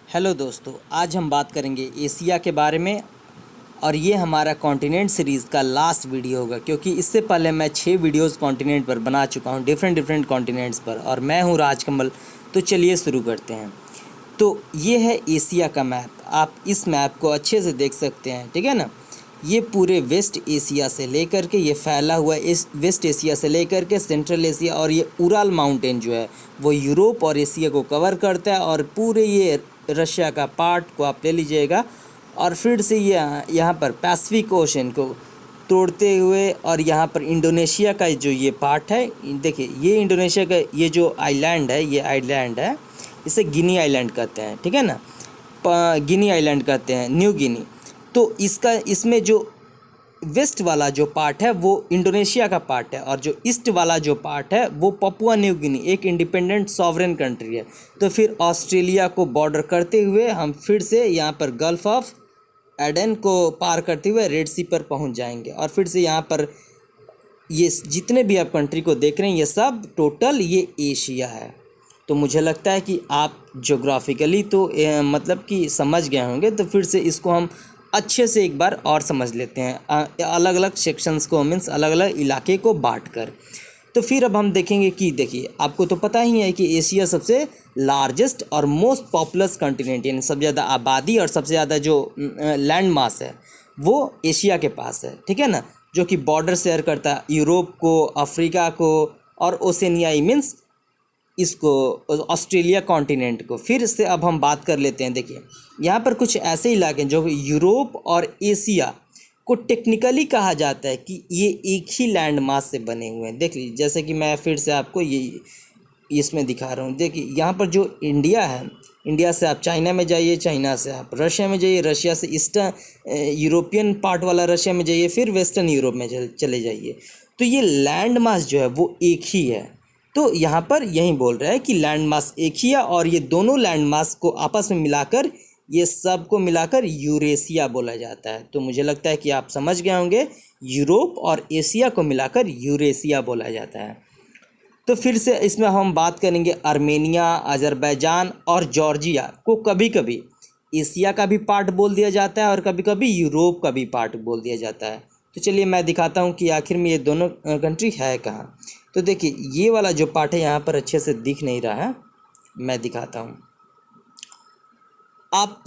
Hello दोस्तों, आज हम बात करेंगे एशिया के बारे में। और ये हमारा कॉन्टिनेंट सीरीज़ का लास्ट वीडियो होगा, क्योंकि इससे पहले मैं 6 वीडियोस कॉन्टिनेंट पर बना चुका हूँ, डिफरेंट कॉन्टिनेंट्स पर। और मैं हूँ राजकमल। तो चलिए शुरू करते हैं। तो ये है एशिया का मैप। आप इस मैप को अच्छे से देख सकते हैं, ठीक है ना। ये पूरे वेस्ट एशिया से लेकर के ये फैला हुआ इस वेस्ट एशिया से लेकर के सेंट्रल एशिया, और ये उराल माउंटेन जो है वो यूरोप और एशिया को कवर करता है। और पूरे ये रशिया का पार्ट को आप ले लीजिएगा, और फिर से ये यहाँ पर पैसिफिक ओशन को तोड़ते हुए, और यहाँ पर इंडोनेशिया का जो ये पार्ट है, देखिए ये इंडोनेशिया का ये जो आइलैंड है, ये आइलैंड है, इसे गिनी आइलैंड कहते हैं, ठीक है ना। गिनी आइलैंड कहते हैं, न्यू गिनी। तो इसमें जो वेस्ट वाला जो पार्ट है वो इंडोनेशिया का पार्ट है, और जो ईस्ट वाला जो पार्ट है वो पपुआ न्यू गिनी, एक इंडिपेंडेंट सॉवरेन कंट्री है। तो फिर ऑस्ट्रेलिया को बॉर्डर करते हुए हम फिर से यहाँ पर गल्फ ऑफ एडन को पार करते हुए रेड सी पर पहुँच जाएंगे। और फिर से यहाँ पर ये जितने भी आप कंट्री को देख रहे हैं, ये सब टोटल ये एशिया है। तो मुझे लगता है कि आप ज्योग्राफिकली तो मतलब कि समझ गए होंगे। तो फिर से इसको हम अच्छे से एक बार और समझ लेते हैं, अलग अलग सेक्शंस को, मीन्स अलग अलग इलाके को बांट कर। तो फिर अब हम देखेंगे कि देखिए, आपको तो पता ही है कि एशिया सबसे लार्जेस्ट और मोस्ट पॉपुलस कॉन्टिनेंट, यानी सबसे ज़्यादा आबादी और सबसे ज़्यादा जो लैंड मास है वो एशिया के पास है, ठीक है ना। जो कि बॉर्डर शेयर करता है यूरोप को, अफ्रीका को और ओसेनियाई, मीन्स इसको ऑस्ट्रेलिया कॉन्टिनेंट को। फिर से अब हम बात कर लेते हैं। देखिए, यहाँ पर कुछ ऐसे इलाके हैं जो यूरोप और एशिया को टेक्निकली कहा जाता है कि ये एक ही लैंड मास से बने हुए हैं। देख लीजिए, जैसे कि मैं फिर से आपको ये इसमें दिखा रहा हूँ। देखिए, यहाँ पर जो इंडिया है, इंडिया से आप चाइना में जाइए, चाइना से आप रशिया में जाइए, रशिया से ईस्टर्न यूरोपियन पार्ट वाला रशिया में जाइए, फिर वेस्टर्न यूरोप में चले जाइए। तो ये लैंड मास जो है वो एक ही है। तो यहाँ पर यही बोल रहा है कि लैंड मास एक ही है, और ये दोनों लैंड मास को आपस में मिलाकर, ये सब को मिलाकर यूरेशिया बोला जाता है। तो मुझे लगता है कि आप समझ गए होंगे, यूरोप और एशिया को मिलाकर यूरेशिया बोला जाता है। तो फिर से इसमें हम बात करेंगे आर्मेनिया, अजरबैजान और जॉर्जिया को कभी कभी एशिया का भी पार्ट बोल दिया जाता है, और कभी कभी यूरोप का भी पार्ट बोल दिया जाता है। तो चलिए मैं दिखाता हूँ कि आखिर में ये दोनों कंट्री है कहाँ। तो देखिए, ये वाला जो पार्ट है यहाँ पर अच्छे से दिख नहीं रहा है, मैं दिखाता हूँ। आप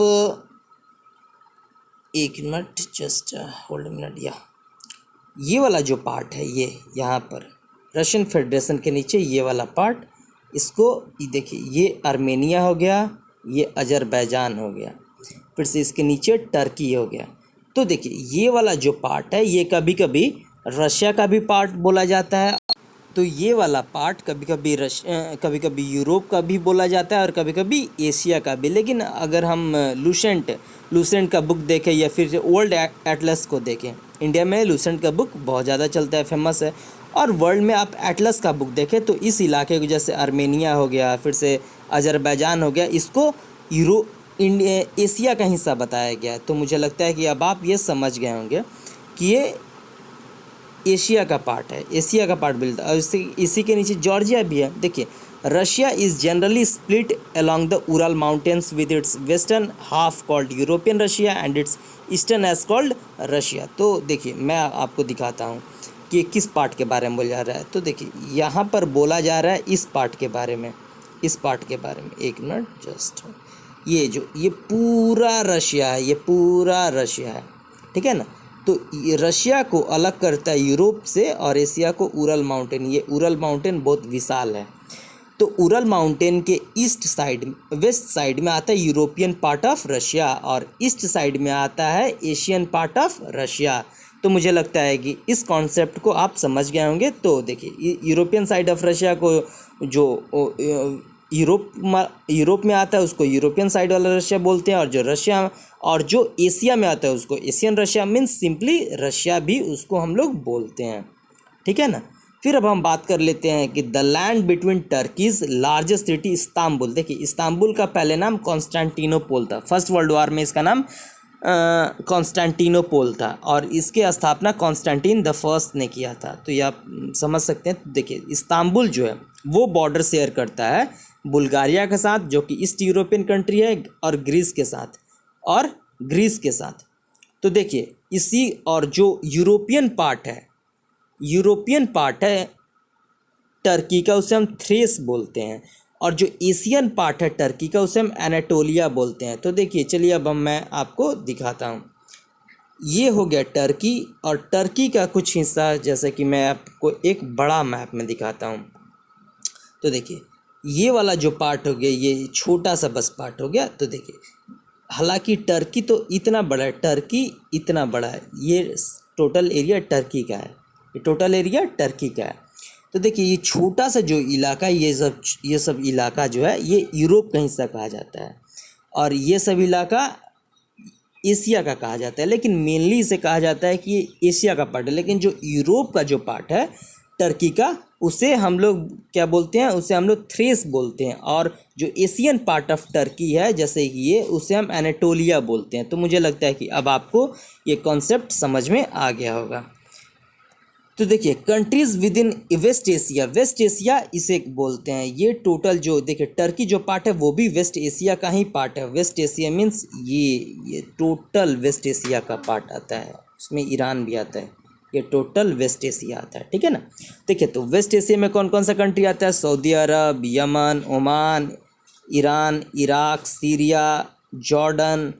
एक मिनट, जस्ट होल्ड मिनट। ये वाला जो पार्ट है, ये यहाँ पर रशियन फेडरेशन के नीचे ये वाला पार्ट, इसको देखिए, ये आर्मेनिया हो गया, ये अजरबैजान हो गया, फिर से इसके नीचे टर्की हो गया। तो देखिए, ये वाला जो पार्ट है ये कभी कभी रशिया का भी पार्ट बोला जाता है। तो ये वाला पार्ट कभी कभी यूरोप का भी बोला जाता है, और कभी कभी एशिया का भी। लेकिन अगर हम लूसेंट का बुक देखें, या फिर वर्ल्ड एटलस को देखें, इंडिया में लूसेंट का बुक बहुत ज़्यादा चलता है, फेमस है। और वर्ल्ड में आप एटलस का बुक देखें तो इस इलाके को, जैसे आर्मेनिया हो गया, फिर से अजरबैजान हो गया, इसको एशिया का हिस्सा बताया गया है। तो मुझे लगता है कि अब आप ये समझ गए होंगे कि ये एशिया का पार्ट है, एशिया का पार्ट मिलता है। और इसी के नीचे जॉर्जिया भी है। देखिए, Russia is generally split along the Ural mountains with its western half called European Russia and its eastern edge called Russia. तो देखिए, मैं आपको दिखाता हूँ कि किस पार्ट के बारे में बोला जा रहा है। तो देखिए, यहाँ पर बोला जा रहा है इस पार्ट के बारे में, इस पार्ट के बारे में। एक मिनट, जस्ट ये पूरा रशिया है, ये पूरा रशिया है, ठीक है ना। तो ये रशिया को अलग करता है यूरोप से, और एशिया को उरल माउंटेन। ये उरल माउंटेन बहुत विशाल है। तो उरल माउंटेन के ईस्ट साइड, वेस्ट साइड में आता है यूरोपियन पार्ट ऑफ रशिया, और ईस्ट साइड में आता है एशियन पार्ट ऑफ रशिया। तो मुझे लगता है कि इस कॉन्सेप्ट को आप समझ गए होंगे। तो देखिए, यूरोपियन साइड ऑफ रशिया को जो यूरोप में आता है उसको यूरोपियन साइड वाला रशिया बोलते हैं, और जो एशिया में आता है उसको Asian Russia, means simply Russia भी उसको हम लोग बोलते हैं, ठीक है ना। फिर अब हम बात कर लेते हैं कि the land between Turkey's largest city Istanbul. देखिए, इस्तांबुल का पहले नाम कॉन्स्टेंटिनोपोल था। फर्स्ट वर्ल्ड वॉर में इसका नाम कॉन्स्टेंटिनोपोल था, और इसके स्थापना कॉन्स्टेंटिन द फर्स्ट ने किया था। तो ये आप समझ सकते हैं। देखिए, इस्तांबुल जो है वो बॉर्डर शेयर करता है बुल्गारिया के साथ जो कि ईस्ट यूरोपियन कंट्री है, और ग्रीस के साथ। तो देखिए इसी, और जो यूरोपियन पार्ट है टर्की का, उसे हम थ्रेस बोलते हैं, और जो एशियन पार्ट है टर्की का उसे हम एनाटोलिया बोलते हैं। तो देखिए चलिए अब मैं आपको दिखाता हूँ। ये हो गया टर्की, और टर्की का कुछ हिस्सा, जैसे कि मैं आपको एक बड़ा मैप में दिखाता हूँ। तो देखिए ये वाला जो पार्ट हो गया, ये छोटा सा बस पार्ट हो गया। तो देखिए हालांकि टर्की तो इतना बड़ा है, ये टोटल एरिया टर्की का है, तो देखिए ये छोटा सा जो इलाका, ये सब इलाका जो है ये यूरोप का हिस्सा कहा जाता है, और ये सब इलाका एशिया का कहा जाता है, लेकिन मेनली इसे कहा जाता है कि ये एशिया का पार्ट है। लेकिन जो यूरोप का जो पार्ट है टर्की का, उसे हम लोग क्या बोलते हैं, उसे हम लोग थ्रेस बोलते हैं, और जो एशियन पार्ट ऑफ टर्की है जैसे कि ये, उसे हम एनाटोलिया बोलते हैं। तो मुझे लगता है कि अब आपको ये कॉन्सेप्ट समझ में आ गया होगा। तो देखिए countries within West Asia इसे बोलते हैं। ये टोटल जो देखिए टर्की जो पार्ट है वो भी वेस्ट एशिया का ही पार्ट है। वेस्ट एशिया मीन्स ये टोटल वेस्ट एशिया का पार्ट आता है, उसमें ईरान भी आता है, ये टोटल वेस्ट एशिया आता है, ठीक है ना। देखिए तो वेस्ट एशिया में कौन कौन सा कंट्री आता है? Saudi Arab, Yemen, Oman, Iran, Iraq, Syria, Jordan,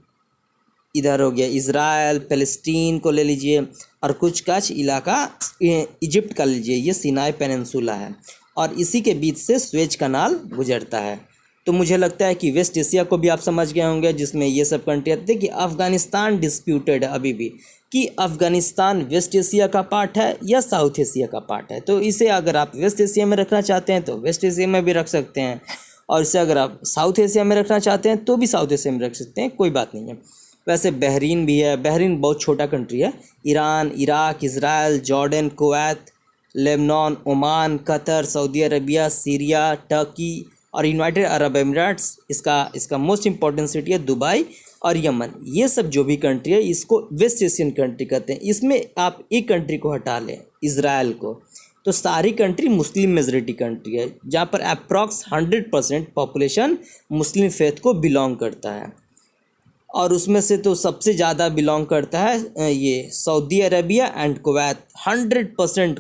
इधर हो गया इज़राइल, फ़लस्तीन को ले लीजिए, और कुछ इलाका इजिप्ट का लीजिए, ये सिनाई पेनिनसुला है, और इसी के बीच से स्वेज कनाल गुजरता है। तो मुझे लगता है कि वेस्ट एशिया को भी आप समझ गए होंगे, जिसमें ये सब कंट्री आते हैं। कि अफ़गानिस्तान डिस्प्यूटेड है अभी भी, कि अफ़गानिस्तान वेस्ट एशिया का पार्ट है या साउथ एशिया का पार्ट है। तो इसे अगर आप वेस्ट एशिया में रखना चाहते हैं तो वेस्ट एशिया में भी रख सकते हैं, और इसे अगर आप साउथ एशिया में रखना चाहते हैं तो भी साउथ एशिया में रख सकते हैं, कोई बात नहीं है। वैसे बहरीन भी है, बहरीन बहुत छोटा कंट्री है। Iran, Iraq, Israel, Jordan, Kuwait, Lebanon, Oman, Qatar, Saudi Arabia, Syria, Turkey और यूनाइटेड अरब एमिरेट्स, इसका मोस्ट इम्पॉर्टेंट सिटी है दुबई और यमन। ये सब जो भी कंट्री है इसको वेस्ट एशियन कंट्री कहते हैं। इसमें आप एक कंट्री को हटा लें, इज़राइल को, तो सारी कंट्री मुस्लिम मेजॉरिटी कंट्री है, जहाँ पर अप्रॉक्स 100% पॉपुलेशन मुस्लिम फेथ को बिलोंग करता है। और उसमें से तो सबसे ज़्यादा बिलोंग करता है ये सऊदी अरबिया एंड कुवैत, 100%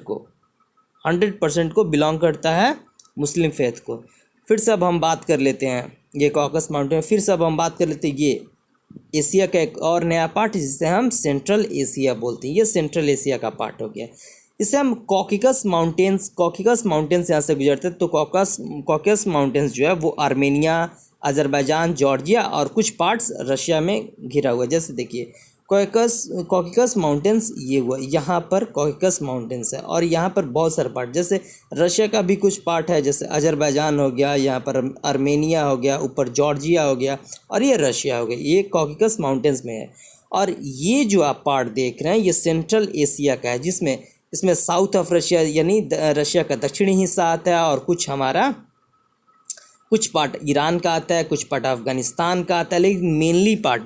को बिलोंग करता है मुस्लिम फेथ को। फिर से अब हम बात कर लेते हैं ये कॉकस माउंटेन, फिर से अब हम बात कर लेते हैं ये एशिया का एक और नया पार्ट जिसे हम सेंट्रल एशिया बोलते हैं। ये सेंट्रल एशिया का पार्ट हो गया। इसे हम कॉकेकस माउंटेन्स यहाँ से गुजरते हैं। तो कॉकेकस माउंटेन्स जो है वो आर्मेनिया, अज़रबैजान, जॉर्जिया और कुछ पार्ट्स रशिया में घिरा हुआ है। जैसे देखिए कॉकेकस माउंटेन्स ये हुआ, यहाँ पर कॉकेकस माउंटेन्स है, और यहाँ पर बहुत सारे पार्ट, जैसे रशिया का भी कुछ पार्ट है, जैसे अज़रबैजान हो गया, यहाँ पर आर्मेनिया हो गया, ऊपर जॉर्जिया हो गया, और ये रशिया हो गया। ये कॉकेकस माउंटेन्स में है। और ये जो आप पार्ट देख रहे हैं ये सेंट्रल एशिया का है, इसमें साउथ ऑफ रशिया यानी रशिया का दक्षिणी हिस्सा आता है, और कुछ पार्ट ईरान का आता है, कुछ पार्ट अफ़गानिस्तान का आता है, लेकिन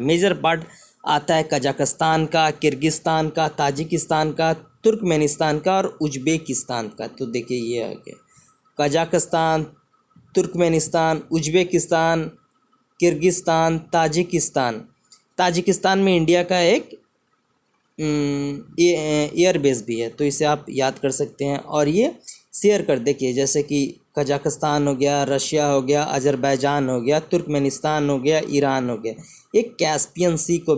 मेजर पार्ट आता है कजाकिस्तान का, किर्गिस्तान का, ताजिकिस्तान का, तुर्कमेनिस्तान का और उज़्बेकिस्तान का। तो देखिए ये आ गया Kazakhstan, Turkmenistan, Uzbekistan, Kyrgyzstan, Tajikistan में इंडिया का एक एयर बेस भी है, तो इसे आप याद कर सकते हैं। और ये शेयर कर देखिए, जैसे कि कजाकिस्तान हो गया, रशिया हो गया, अज़रबैजान हो गया, तुर्कमेनिस्तान हो गया, ईरान हो गया, एक कैस्पियन सी को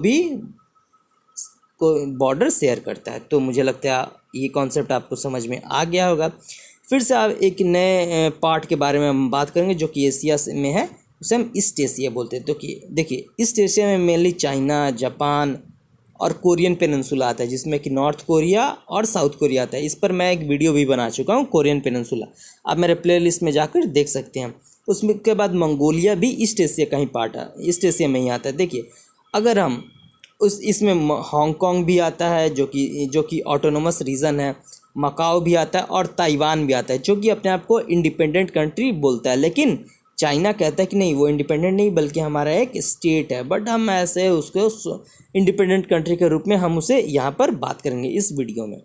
बॉर्डर शेयर करता है। तो मुझे लगता है ये कॉन्सेप्ट आपको समझ में आ गया होगा। फिर से आप एक नए पार्ट के बारे में हम बात करेंगे जो कि एशिया में है, उसे हम ईस्ट एशिया बोलते हैं। तो कि देखिए ईस्ट एशिया में मेनली चाइना, जापान और कोरियन पेनिनसुला आता है, जिसमें कि नॉर्थ कोरिया और साउथ कोरिया आता है। इस पर मैं एक वीडियो भी बना चुका हूँ, कोरियन पेनिनसुला, आप मेरे प्लेलिस्ट में जाकर देख सकते हैं। उसमें के बाद मंगोलिया भी ईस्ट एशिया का ही पार्ट है, ईस्ट एशिया में ही आता है। देखिए अगर हम इसमें हांगकांग भी आता है जो कि ऑटोनोमस रीजन है, मकाओ भी आता है और ताइवान भी आता है, जो कि अपने आप को इंडिपेंडेंट कंट्री बोलता है। लेकिन चाइना कहता है कि नहीं, वो इंडिपेंडेंट नहीं बल्कि हमारा एक स्टेट है, बट हम ऐसे उसको इंडिपेंडेंट कंट्री के रूप में हम उसे यहाँ पर बात करेंगे इस वीडियो में।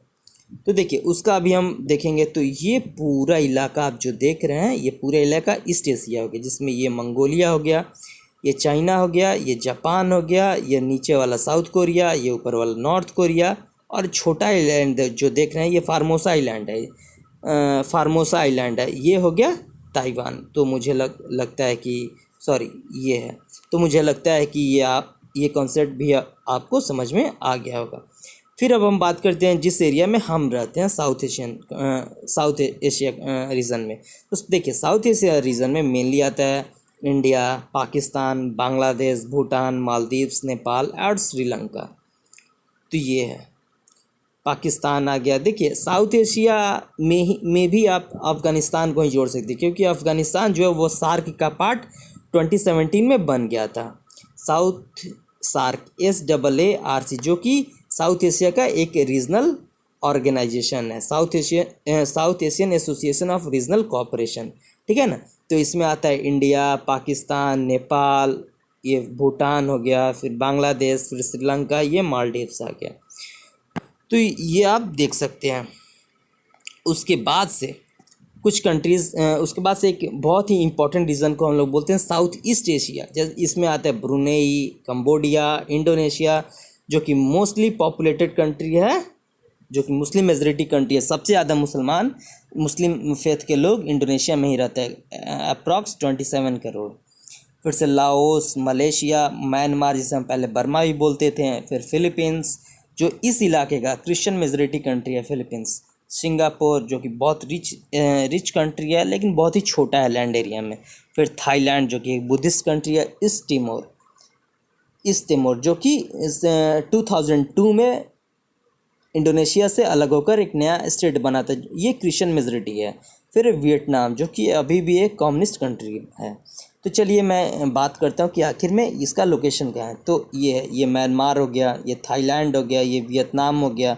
तो देखिए उसका अभी हम देखेंगे। तो ये पूरा इलाका आप जो देख रहे हैं, ये पूरा इलाका ईस्ट एशिया हो गया, जिसमें ये मंगोलिया हो गया, ये चाइना हो गया, ये जापान हो गया, ये नीचे वाला साउथ कोरिया, ये ऊपर वाला नॉर्थ कोरिया, और छोटा आइलैंड जो देख रहे हैं ये फार्मोसा आइलैंड है। फार्मोसा आइलैंड है, ये हो गया ताइवान। तो मुझे लगता है कि सॉरी ये है। तो मुझे लगता है कि ये कॉन्सेप्ट भी आपको समझ में आ गया होगा। फिर अब हम बात करते हैं जिस एरिया में हम रहते हैं, साउथ एशिया रीजन में। तो देखिए साउथ एशिया रीजन में मेनली आता है इंडिया, पाकिस्तान, बांग्लादेश, भूटान, मालदीव्स, नेपाल और श्रीलंका। तो ये है, पाकिस्तान आ गया। देखिए साउथ एशिया में भी आप अफ़गानिस्तान को ही जोड़ सकते हैं, क्योंकि अफ़गानिस्तान जो है वो सार्क का पार्ट 2017 में बन गया था। साउथ सार्क SAARC जो कि साउथ एशिया का एक रीजनल ऑर्गेनाइजेशन है, south Asian association of regional cooperation, ठीक है ना। तो इसमें आता है इंडिया, पाकिस्तान, नेपाल, ये भूटान हो गया, फिर बांग्लादेश, फिर श्रीलंका, ये मालदीव्स आ गया। तो ये आप देख सकते हैं। उसके बाद से कुछ कंट्रीज़, उसके बाद से एक बहुत ही इंपॉर्टेंट रीजन को हम लोग बोलते हैं साउथ ईस्ट एशिया। जैसे इसमें आता है ब्रुनेई, कंबोडिया, इंडोनेशिया, जो कि मोस्टली पॉपुलेटेड कंट्री है, जो कि मुस्लिम मेजॉरिटी कंट्री है। सबसे ज़्यादा मुस्लिम फेथ के लोग इंडोनेशिया में ही रहते हैं, अप्रॉक्स 27 करोड़। फिर से लाओस, मलेशिया, म्यांमार, जिसे हम पहले बर्मा भी बोलते थे, फिर फिलीपींस जो इस इलाके का क्रिश्चियन मेजॉरिटी कंट्री है फिलीपींस, सिंगापुर जो कि बहुत रिच कंट्री है लेकिन बहुत ही छोटा है लैंड एरिया में, फिर थाईलैंड जो कि एक बुद्धिस्ट कंट्री है, ईस्ट तिमोर जो कि 2002 में इंडोनेशिया से अलग होकर एक नया स्टेट बना था, ये क्रिश्चियन मेजॉरिटी है। फिर वियतनाम जो कि अभी भी एक कम्युनिस्ट कंट्री है। तो चलिए मैं बात करता हूँ कि आखिर में इसका लोकेशन कहाँ है। तो ये है, ये म्यांमार हो गया, ये थाईलैंड हो गया, ये वियतनाम हो गया,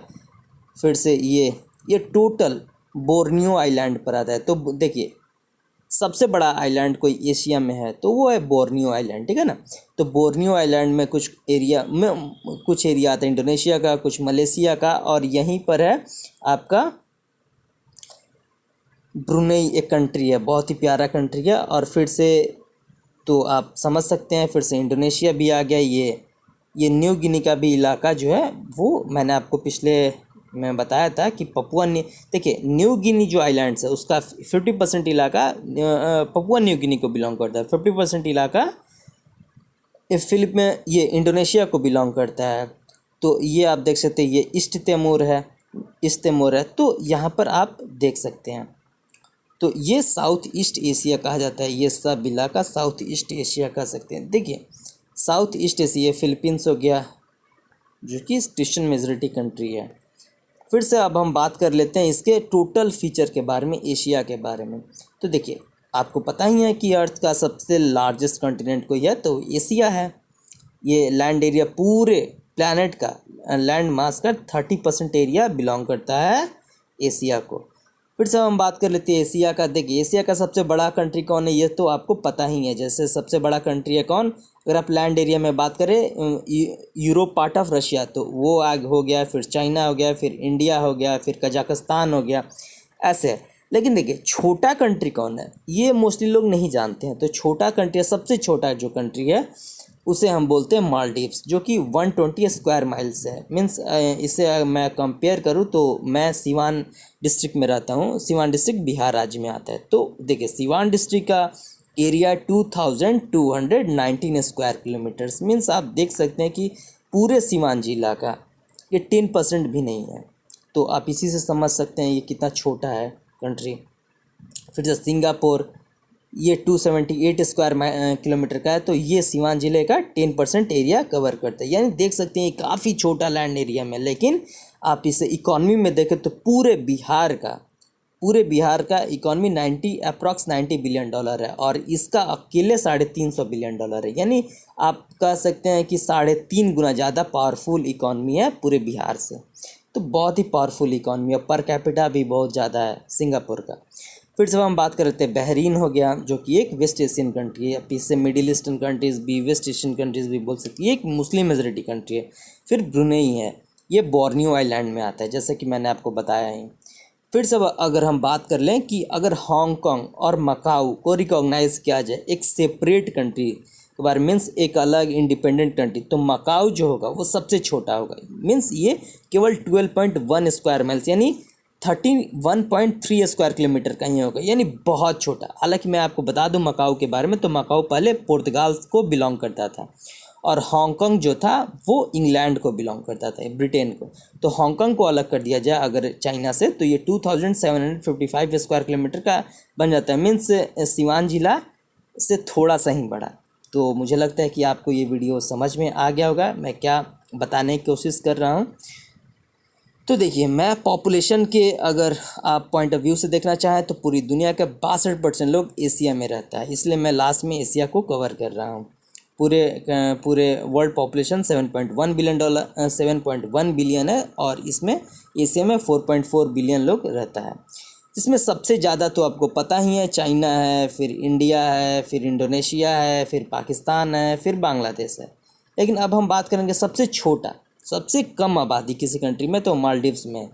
फिर से ये टोटल बोर्नियो आइलैंड पर आता है। तो देखिए सबसे बड़ा आइलैंड कोई एशिया में है तो वो है बोर्नियो आइलैंड, ठीक है ना। तो बोर्नियो आइलैंड में कुछ एरिया आता है इंडोनेशिया का, कुछ मलेशिया का, और यहीं पर है आपका ब्रुनेई, एक कंट्री है, बहुत ही प्यारा कंट्री है। और फिर से तो आप समझ सकते हैं, फिर से इंडोनेशिया भी आ गया। ये न्यू गिनी का भी इलाका जो है वो मैंने आपको पिछले में बताया था कि देखिए न्यू गिनी जो आइलैंड्स है उसका 50% इलाका पपुआ न्यू गिनी को बिलोंग करता है, 50% इलाका ये इंडोनेशिया को बिलोंग करता है। तो ये आप देख सकते हैं, ये ईस्ट तिमोर है। तो यहाँ पर आप देख सकते हैं, तो ये साउथ ईस्ट एशिया कहा जाता है, ये सब इलाका साउथ ईस्ट एशिया कह सकते हैं। देखिए साउथ ईस्ट एशिया फिलीपींस हो गया जो कि क्रिश्चियन मेजॉरिटी कंट्री है। फिर से अब हम बात कर लेते हैं इसके टोटल फीचर के बारे में, एशिया के बारे में। तो देखिए आपको पता ही है कि अर्थ का सबसे लार्जेस्ट कॉन्टिनेंट कोई है तो एशिया है। ये लैंड एरिया पूरे प्लैनेट का लैंड मास का 30% एरिया बिलोंग करता है एशिया को। फिर से हम बात कर लेते हैं एशिया का। देखिए एशिया का सबसे बड़ा कंट्री कौन है ये तो आपको पता ही है। जैसे सबसे बड़ा कंट्री है कौन, अगर आप लैंड एरिया में बात करें यूरोप पार्ट ऑफ रशिया तो वो आग हो गया, फिर चाइना हो गया, फिर इंडिया हो गया, फिर कजाकिस्तान हो गया, ऐसे है। लेकिन देखिए छोटा कंट्री कौन है ये मोस्टली लोग नहीं जानते हैं। तो छोटा कंट्री, सबसे छोटा जो कंट्री है उसे हम बोलते हैं मालदीव्स, जो कि 120 स्क्वायर माइल्स है। मीन्स इसे मैं कंपेयर करूँ तो मैं सिवान डिस्ट्रिक्ट में रहता हूँ, सिवान डिस्ट्रिक्ट बिहार राज्य में आता है। तो देखिए सिवान डिस्ट्रिक्ट का एरिया 2219 स्क्वायर किलोमीटर्स, मीन्स आप देख सकते हैं कि पूरे सिवान जिला का ये 10% भी नहीं है। तो आप इसी से समझ सकते हैं ये कितना छोटा है कंट्री। फिर से सिंगापुर, ये 278 स्क्वायर किलोमीटर का है, तो ये सिवान जिले का 10% एरिया कवर करता है। यानी देख सकते हैं काफ़ी छोटा लैंड एरिया में, लेकिन आप इसे इकॉनमी में देखें तो पूरे बिहार का इकॉनमी अप्रॉक्स 90 बिलियन डॉलर है, और इसका अकेले 350 बिलियन डॉलर है। यानी आप कह सकते हैं कि 3.5 गुना ज़्यादा पावरफुल इकॉनमी है पूरे बिहार से। तो बहुत ही पावरफुल इकॉनमी है, पर कैपिटा भी बहुत ज़्यादा है सिंगापुर का। फिर से हम बात कर लेते हैं बहरीन हो गया, जो कि एक वेस्ट एशियन कंट्री है। इससे मिडिल ईस्टर्न कंट्रीज़ भी, वेस्ट एशियन कंट्रीज़ भी बोल सकती है, एक मुस्लिम मेजॉरिटी कंट्री है। फिर ब्रुनेई है, ये बोर्नियो आइलैंड में आता है, जैसे कि मैंने आपको बताया है। फिर से अगर हम बात कर लें कि अगर हांगकांग और मकाऊ को रिकॉग्नाइज़ किया जाए एक सेपरेट कंट्री के बारे में, मीन्स एक अलग इंडिपेंडेंट कंट्री, तो मकाऊ जो होगा वो सबसे छोटा होगा। मीन्स ये केवल 12.1 स्क्वायर माइल्स यानी 31.3 स्क्वायर किलोमीटर का ही होगा, यानी बहुत छोटा। हालांकि मैं आपको बता दूं मकाऊ के बारे में, तो मकाऊ पहले पुर्तगाल को बिलोंग करता था और हांगकांग जो था वो इंग्लैंड को बिलोंग करता था, ब्रिटेन को। तो हांगकांग को अलग कर दिया जाए अगर चाइना से, तो ये 2755 स्क्वायर किलोमीटर का बन जाता है। मीन्स सिवान जिला से थोड़ा सा ही बड़ा। तो मुझे लगता है कि आपको ये वीडियो समझ में आ गया होगा मैं क्या बताने की कोशिश कर रहा हूँ। तो देखिए, मैं पॉपुलेशन के अगर आप पॉइंट ऑफ व्यू से देखना चाहें तो पूरी दुनिया का 62% लोग एशिया में रहता है, इसलिए मैं लास्ट में एशिया को कवर कर रहा हूँ। पूरे वर्ल्ड पॉपुलेशन 7.1 बिलियन है और इसमें एशिया में 4.4 बिलियन लोग रहता है। इसमें सबसे ज़्यादा तो आपको पता ही है, चाइना है, फिर इंडिया है, फिर इंडोनेशिया है, फिर पाकिस्तान है, फिर बांग्लादेश है। लेकिन अब हम बात करेंगे सबसे छोटा, सबसे कम आबादी किसी कंट्री में, तो मालदीव्स में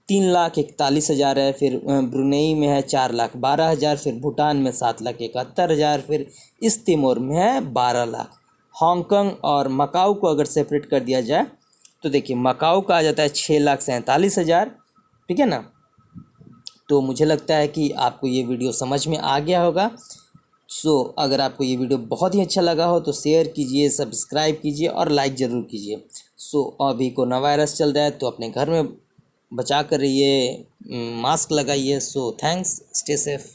3,41,000 है, फिर ब्रुनेई में है 4,12,000, फिर भूटान में 7,71,000, फिर ईस्ट तिमोर में है 12 लाख। हांगकांग और मकाऊ को अगर सेपरेट कर दिया जाए तो देखिए मकाऊ का आ जाता है 6,47,000, ठीक है ना। तो मुझे लगता है कि आपको ये वीडियो समझ में आ गया होगा। अगर आपको ये वीडियो बहुत ही अच्छा लगा हो तो शेयर कीजिए, सब्सक्राइब कीजिए और लाइक ज़रूर कीजिए। अभी कोरोना वायरस चल रहा है तो अपने घर में बचा कर रहिए, मास्क लगाइए। Thanks, stay safe.